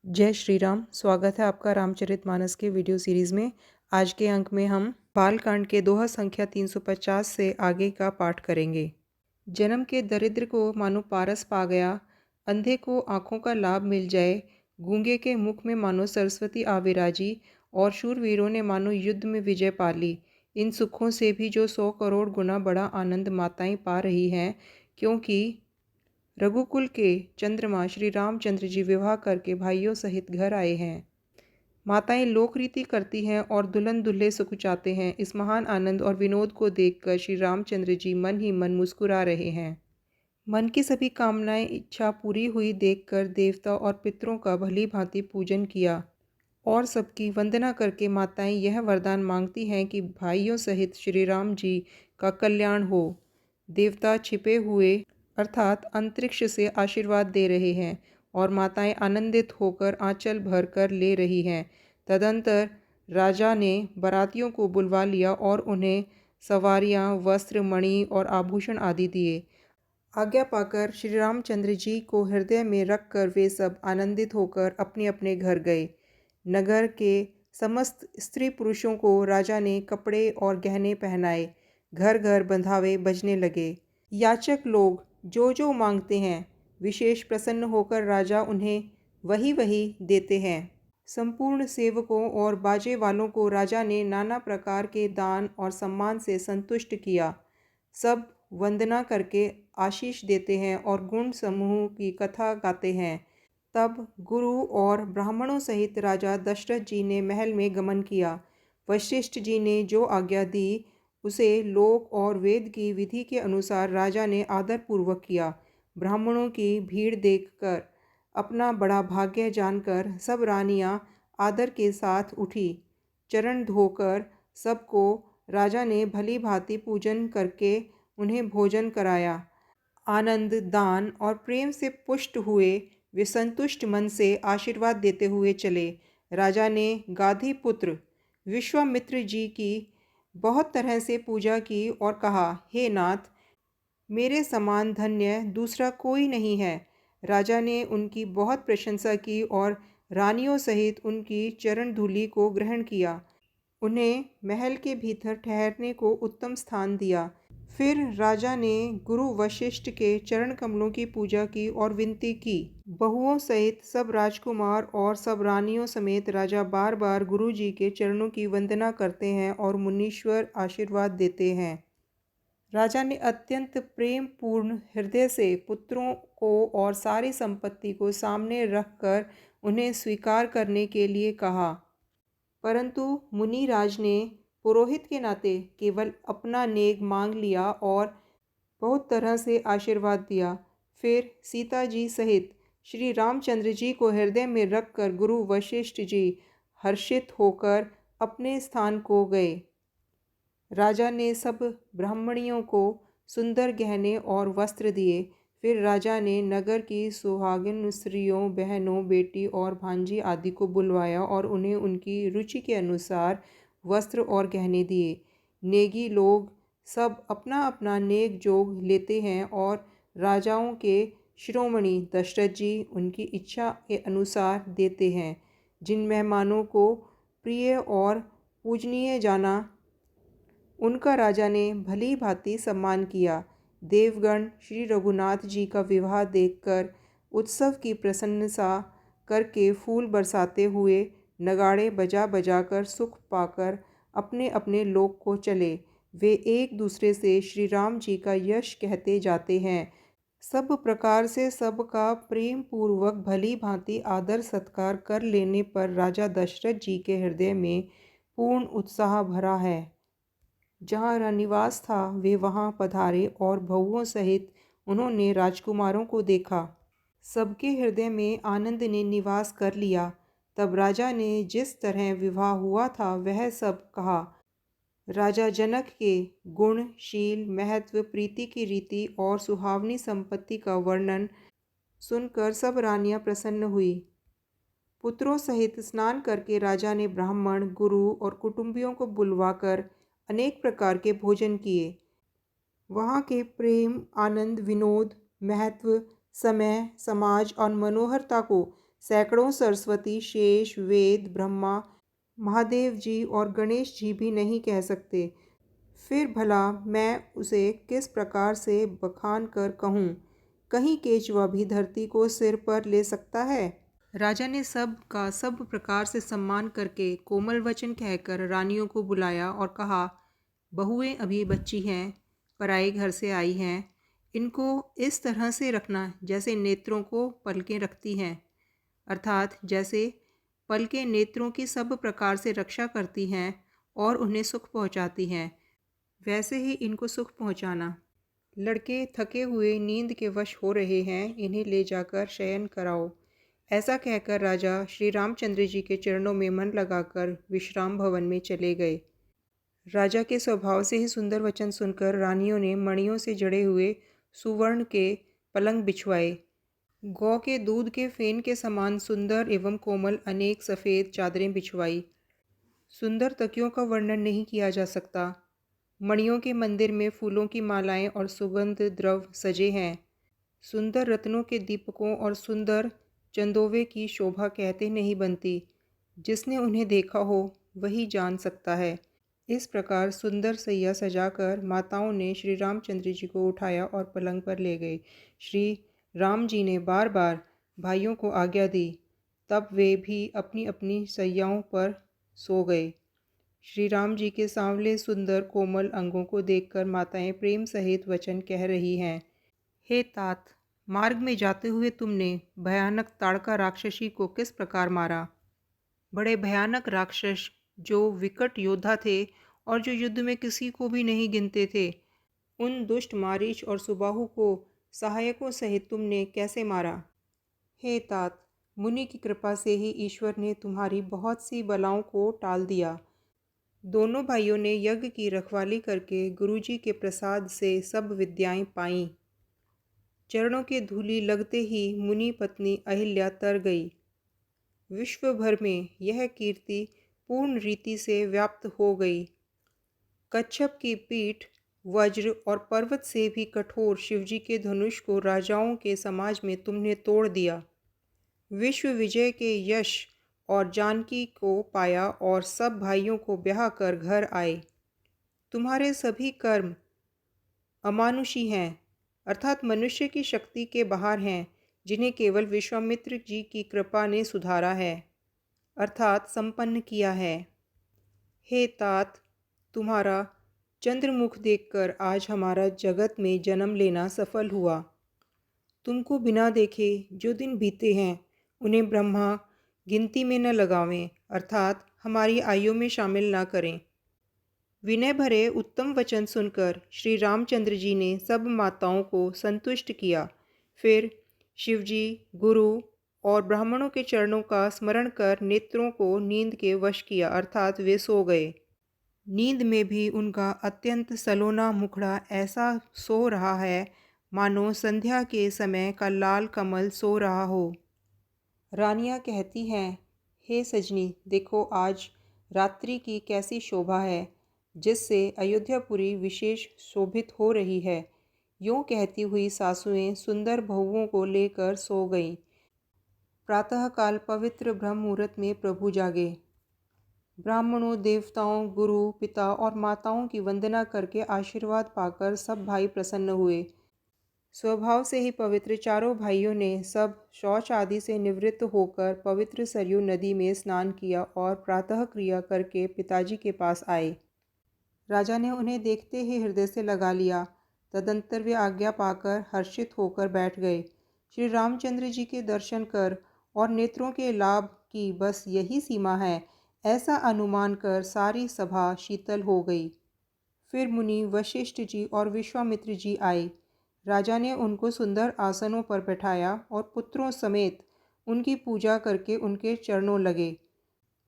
जय श्री राम। स्वागत है आपका रामचरितमानस के वीडियो सीरीज़ में। आज के अंक में हम बालकांड के दोहा संख्या 350 से आगे का पाठ करेंगे। जन्म के दरिद्र को मानो पारस पा गया, अंधे को आँखों का लाभ मिल जाए, गूंगे के मुख में मानो सरस्वती आ विराजी और शूरवीरों ने मानो युद्ध में विजय पा ली। इन सुखों से भी जो 100 करोड़ गुना बड़ा आनंद माताएं पा रही हैं, क्योंकि रघुकुल के चंद्रमा श्री रामचंद्र जी विवाह करके भाइयों सहित घर आए हैं। माताएं लोकरीति करती हैं और दुल्हन दुल्हे सुकुचाते हैं। इस महान आनंद और विनोद को देखकर श्री रामचंद्र जी मन ही मन मुस्कुरा रहे हैं। मन की सभी कामनाएं इच्छा पूरी हुई देखकर देवता और पितरों का भली भांति पूजन किया और सबकी वंदना करके माताएं यह वरदान मांगती हैं कि भाइयों सहित श्री राम जी का कल्याण हो। देवता छिपे हुए अर्थात अंतरिक्ष से आशीर्वाद दे रहे हैं और माताएं आनंदित होकर आंचल भर कर ले रही हैं। तदंतर राजा ने बारातियों को बुलवा लिया और उन्हें सवारियां, वस्त्र, मणि और आभूषण आदि दिए। आज्ञा पाकर श्री रामचंद्र जी को हृदय में रखकर वे सब आनंदित होकर अपने अपने घर गए। नगर के समस्त स्त्री पुरुषों को राजा ने कपड़े और गहने पहनाए। घर घर बंधावे बजने लगे। याचक लोग जो जो मांगते हैं, विशेष प्रसन्न होकर राजा उन्हें वही वही देते हैं। संपूर्ण सेवकों और बाजे वालों को राजा ने नाना प्रकार के दान और सम्मान से संतुष्ट किया। सब वंदना करके आशीष देते हैं और गुण समूह की कथा गाते हैं। तब गुरु और ब्राह्मणों सहित राजा दशरथ जी ने महल में गमन किया। वशिष्ठ जी ने जो आज्ञा दी उसे लोक और वेद की विधि के अनुसार राजा ने आदरपूर्वक किया। ब्राह्मणों की भीड़ देखकर अपना बड़ा भाग्य जानकर सब रानियां आदर के साथ उठी। चरण धोकर सबको राजा ने भली भांति पूजन करके उन्हें भोजन कराया। आनंद, दान और प्रेम से पुष्ट हुए वे संतुष्ट मन से आशीर्वाद देते हुए चले। राजा ने गाधी पुत्र विश्वामित्र जी की बहुत तरह से पूजा की और कहा, हे नाथ, मेरे समान धन्य दूसरा कोई नहीं है। राजा ने उनकी बहुत प्रशंसा की और रानियों सहित उनकी चरण धूलि को ग्रहण किया। उन्हें महल के भीतर ठहरने को उत्तम स्थान दिया। फिर राजा ने गुरु वशिष्ठ के चरण कमलों की पूजा की और विनती की। बहुओं सहित सब राजकुमार और सब रानियों समेत राजा बार बार गुरु जी के चरणों की वंदना करते हैं और मुनीश्वर आशीर्वाद देते हैं। राजा ने अत्यंत प्रेम पूर्ण हृदय से पुत्रों को और सारी संपत्ति को सामने रखकर उन्हें स्वीकार करने के लिए कहा, परंतु मुनिराज ने पुरोहित के नाते केवल अपना नेग मांग लिया और बहुत तरह से आशीर्वाद दिया। फिर सीता जी सहित श्री रामचंद्र जी को हृदय में रखकर गुरु वशिष्ठ जी हर्षित होकर अपने स्थान को गए। राजा ने सब ब्राह्मणियों को सुंदर गहने और वस्त्र दिए। फिर राजा ने नगर की सुहागिन स्त्रियों, बहनों, बेटी और भांजी आदि को बुलवाया और उन्हें उनकी रुचि के अनुसार वस्त्र और गहने दिए। नेगी लोग सब अपना अपना नेक जोग लेते हैं और राजाओं के शिरोमणि दशरथ जी उनकी इच्छा के अनुसार देते हैं। जिन मेहमानों को प्रिय और पूजनीय जाना, उनका राजा ने भली भांति सम्मान किया। देवगण श्री रघुनाथ जी का विवाह देखकर उत्सव की प्रशंसा करके फूल बरसाते हुए नगाड़े बजा बजाकर सुख पाकर अपने अपने लोक को चले। वे एक दूसरे से श्री राम जी का यश कहते जाते हैं। सब प्रकार से सबका प्रेम पूर्वक भली भांति आदर सत्कार कर लेने पर राजा दशरथ जी के हृदय में पूर्ण उत्साह भरा है। जहाँ निवास था वे वहाँ पधारे और बहुओं सहित उन्होंने राजकुमारों को देखा। सबके हृदय में आनंद ने निवास कर लिया। तब राजा ने जिस तरह विवाह हुआ था वह सब कहा। राजा जनक के गुण, शील, महत्व, प्रीति की रीति और सुहावनी संपत्ति का वर्णन सुनकर सब रानियां प्रसन्न हुई। पुत्रों सहित स्नान करके राजा ने ब्राह्मण, गुरु और कुटुंबियों को बुलवाकर अनेक प्रकार के भोजन किए। वहाँ के प्रेम, आनंद, विनोद, महत्व, समय, समाज और मनोहरता को सैकड़ों सरस्वती, शेष, वेद, ब्रह्मा, महादेव जी और गणेश जी भी नहीं कह सकते। फिर भला मैं उसे किस प्रकार से बखान कर कहूँ? कहीं केचवा भी धरती को सिर पर ले सकता है? राजा ने सब का सब प्रकार से सम्मान करके कोमल वचन कहकर रानियों को बुलाया और कहा, बहुएं अभी बच्ची हैं, पराए घर से आई हैं। इनको इस तरह से रखना जैसे नेत्रों को पलकें रखती हैं, अर्थात जैसे पलकें नेत्रों की सब प्रकार से रक्षा करती हैं और उन्हें सुख पहुंचाती हैं, वैसे ही इनको सुख पहुंचाना। लड़के थके हुए नींद के वश हो रहे हैं, इन्हें ले जाकर शयन कराओ। ऐसा कहकर राजा श्री रामचंद्र जी के चरणों में मन लगाकर विश्राम भवन में चले गए। राजा के स्वभाव से ही सुंदर वचन सुनकर रानियों ने मणियों से जड़े हुए सुवर्ण के पलंग बिछवाए। गौ के दूध के फेन के समान सुंदर एवं कोमल अनेक सफ़ेद चादरें बिछवाई। सुंदर तकियों का वर्णन नहीं किया जा सकता। मणियों के मंदिर में फूलों की मालाएं और सुगंध द्रव सजे हैं। सुंदर रत्नों के दीपकों और सुंदर चंदोवे की शोभा कहते नहीं बनती। जिसने उन्हें देखा हो वही जान सकता है। इस प्रकार सुंदर सैया सजाकर माताओं ने श्री रामचंद्र जी को उठाया और पलंग पर ले गए। श्री राम जी ने बार बार भाइयों को आज्ञा दी, तब वे भी अपनी अपनी सैयाओं पर सो गए। श्री राम जी के सांवले सुंदर कोमल अंगों को देखकर माताएं प्रेम सहित वचन कह रही हैं। हे तात, मार्ग में जाते हुए तुमने भयानक ताड़का राक्षसी को किस प्रकार मारा? बड़े भयानक राक्षस जो विकट योद्धा थे और जो युद्ध में किसी को भी नहीं गिनते थे, उन दुष्ट मारीच और सुबाहु को सहायकों सहित तुमने कैसे मारा? हे तात, मुनि की कृपा से ही ईश्वर ने तुम्हारी बहुत सी बलाओं को टाल दिया। दोनों भाइयों ने यज्ञ की रखवाली करके गुरुजी के प्रसाद से सब विद्याएं पाईं। चरणों के धूलि लगते ही मुनि पत्नी अहिल्या तर गई। विश्व भर में यह कीर्ति पूर्ण रीति से व्याप्त हो गई। कच्छप की पीठ, वज्र और पर्वत से भी कठोर शिवजी के धनुष को राजाओं के समाज में तुमने तोड़ दिया। विश्व विजय के यश और जानकी को पाया और सब भाइयों को ब्याह कर घर आए। तुम्हारे सभी कर्म अमानुषी हैं, अर्थात मनुष्य की शक्ति के बाहर हैं, जिन्हें केवल विश्वामित्र जी की कृपा ने सुधारा है, अर्थात संपन्न किया है। हे तात, तुम्हारा चंद्रमुख देखकर आज हमारा जगत में जन्म लेना सफल हुआ। तुमको बिना देखे जो दिन बीते हैं उन्हें ब्रह्मा गिनती में न लगावें, अर्थात हमारी आयु में शामिल न करें। विनय भरे उत्तम वचन सुनकर श्री रामचंद्र जी ने सब माताओं को संतुष्ट किया। फिर शिवजी, गुरु और ब्राह्मणों के चरणों का स्मरण कर नेत्रों को नींद के वश किया, अर्थात वे सो गए। नींद में भी उनका अत्यंत सलोना मुखड़ा ऐसा सो रहा है मानो संध्या के समय का लाल कमल सो रहा हो। रानियां कहती हैं, हे सजनी, देखो आज रात्रि की कैसी शोभा है, जिससे अयोध्यापुरी विशेष शोभित हो रही है। यूँ कहती हुई सासुएं सुंदर बहुओं को लेकर सो गईं। प्रातःकाल पवित्र ब्रह्म मुहूर्त में प्रभु जागे। ब्राह्मणों, देवताओं, गुरु, पिता और माताओं की वंदना करके आशीर्वाद पाकर सब भाई प्रसन्न हुए। स्वभाव से ही पवित्र चारों भाइयों ने सब शौच आदि से निवृत्त होकर पवित्र सरयू नदी में स्नान किया और प्रातः क्रिया करके पिताजी के पास आए। राजा ने उन्हें देखते ही हृदय से लगा लिया। तदंतर वे आज्ञा पाकर हर्षित होकर बैठ गए। श्री रामचंद्र जी के दर्शन कर और नेत्रों के लाभ की बस यही सीमा है, ऐसा अनुमान कर सारी सभा शीतल हो गई। फिर मुनि वशिष्ठ जी और विश्वामित्र जी आए। राजा ने उनको सुंदर आसनों पर बैठाया और पुत्रों समेत उनकी पूजा करके उनके चरणों लगे।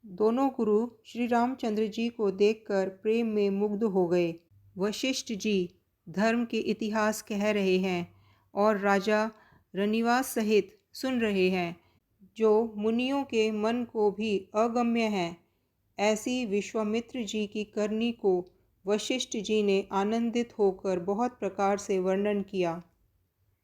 दोनों गुरु श्री रामचंद्र जी को देखकर प्रेम में मुग्ध हो गए। वशिष्ठ जी धर्म के इतिहास कह रहे हैं और राजा रनिवास सहित सुन रहे हैं, जो मुनियों के मन को भी अगम्य है। ऐसी विश्वामित्र जी की करनी को वशिष्ठ जी ने आनंदित होकर बहुत प्रकार से वर्णन किया।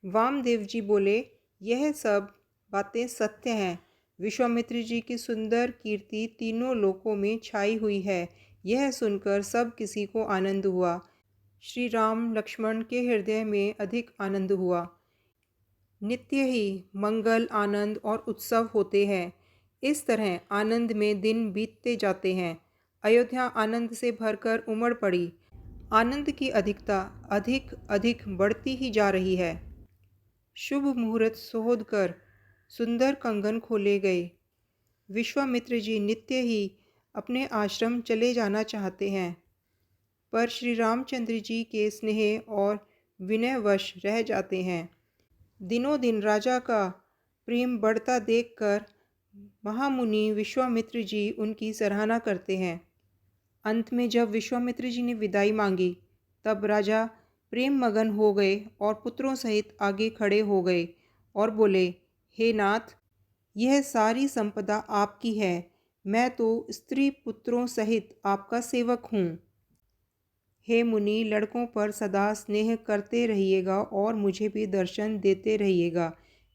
वामदेव जी बोले, यह सब बातें सत्य हैं, विश्वामित्र जी की सुंदर कीर्ति तीनों लोकों में छाई हुई है। यह सुनकर सब किसी को आनंद हुआ। श्री राम लक्ष्मण के हृदय में अधिक आनंद हुआ। नित्य ही मंगल, आनंद और उत्सव होते हैं। इस तरह आनंद में दिन बीतते जाते हैं। अयोध्या आनंद से भरकर उमड़ पड़ी। आनंद की अधिकता अधिक अधिक बढ़ती ही जा रही है। शुभ मुहूर्त शोध कर सुंदर कंगन खोले गए। विश्वामित्र जी नित्य ही अपने आश्रम चले जाना चाहते हैं, पर श्री रामचंद्र जी के स्नेह और विनयवश रह जाते हैं। दिनों दिन राजा का प्रेम बढ़ता देखकर महामुनि विश्वामित्र जी उनकी सराहना करते हैं। अंत में जब विश्वामित्र जी ने विदाई मांगी, तब राजा प्रेम मगन हो गए और पुत्रों सहित आगे खड़े हो गए और बोले, हे नाथ, यह सारी संपदा आपकी है। मैं तो स्त्री पुत्रों सहित आपका सेवक हूँ। हे मुनि, लड़कों पर सदा स्नेह करते रहिएगा और मुझे भी दर्शन देते रहिएगा।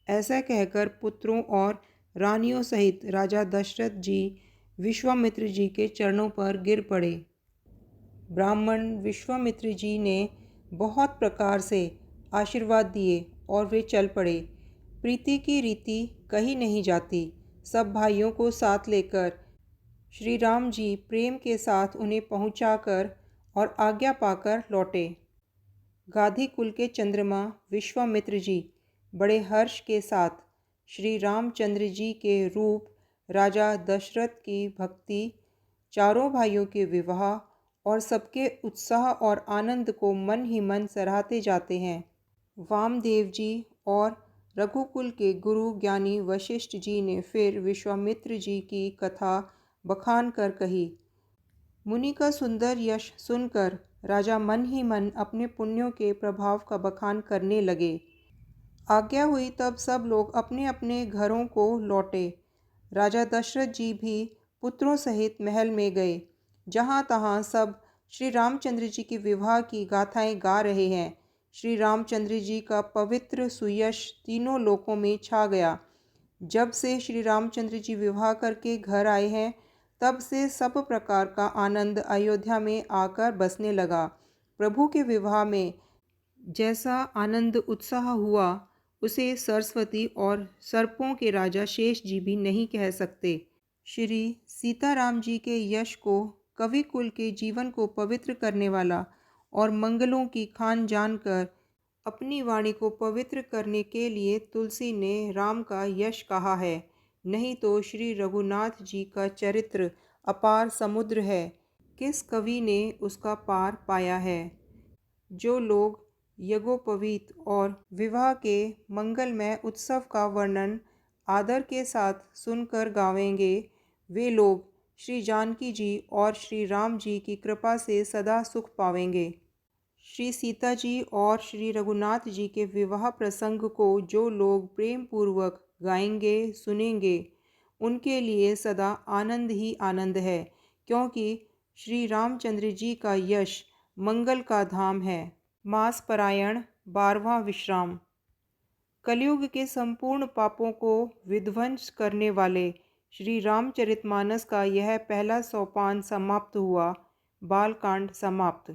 ऐसा कहकर पुत्रों और रानियों सहित राजा दशरथ जी विश्वामित्र जी के चरणों पर गिर पड़े। ब्राह्मण विश्वामित्र जी ने बहुत प्रकार से आशीर्वाद दिए और वे चल पड़े। प्रीति की रीति कही नहीं जाती। सब भाइयों को साथ लेकर श्री राम जी प्रेम के साथ उन्हें पहुंचाकर और आज्ञा पाकर लौटे। गाधी कुल के चंद्रमा विश्वामित्र जी बड़े हर्ष के साथ श्री रामचंद्र जी के रूप, राजा दशरथ की भक्ति, चारों भाइयों के विवाह और सबके उत्साह और आनंद को मन ही मन सराहते जाते हैं। वामदेव जी और रघुकुल के गुरु ज्ञानी वशिष्ठ जी ने फिर विश्वामित्र जी की कथा बखान कर कही। मुनि का सुंदर यश सुनकर राजा मन ही मन अपने पुण्यों के प्रभाव का बखान करने लगे। आज्ञा हुई तब सब लोग अपने अपने घरों को लौटे। राजा दशरथ जी भी पुत्रों सहित महल में गए। जहाँ तहाँ सब श्री रामचंद्र जी के विवाह की गाथाएं गा रहे हैं। श्री रामचंद्र जी का पवित्र सुयश तीनों लोकों में छा गया। जब से श्री रामचंद्र जी विवाह करके घर आए हैं, तब से सब प्रकार का आनंद अयोध्या में आकर बसने लगा। प्रभु के विवाह में जैसा आनंद उत्साह हुआ, उसे सरस्वती और सर्पों के राजा शेष जी भी नहीं कह सकते। श्री सीताराम जी के यश को, कवि कुल के जीवन को पवित्र करने वाला और मंगलों की खान जानकर अपनी वाणी को पवित्र करने के लिए तुलसी ने राम का यश कहा है। नहीं तो श्री रघुनाथ जी का चरित्र अपार समुद्र है, किस कवि ने उसका पार पाया है। जो लोग यज्ञोपवीत और विवाह के मंगलमय उत्सव का वर्णन आदर के साथ सुनकर गावेंगे, वे लोग श्री जानकी जी और श्री राम जी की कृपा से सदा सुख पावेंगे। श्री सीता जी और श्री रघुनाथ जी के विवाह प्रसंग को जो लोग प्रेम पूर्वक गाएंगे, सुनेंगे, उनके लिए सदा आनंद ही आनंद है, क्योंकि श्री रामचंद्र जी का यश मंगल का धाम है। मास परायण 12वां विश्राम। कलयुग के संपूर्ण पापों को विध्वंस करने वाले श्री रामचरितमानस का यह पहला सोपान समाप्त हुआ। बालकांड समाप्त।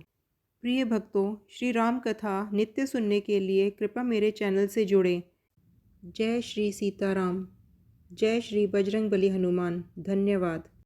प्रिय भक्तों, श्री राम कथा नित्य सुनने के लिए कृपया मेरे चैनल से जुड़ें। जय श्री सीताराम। जय श्री बजरंगबली हनुमान। धन्यवाद।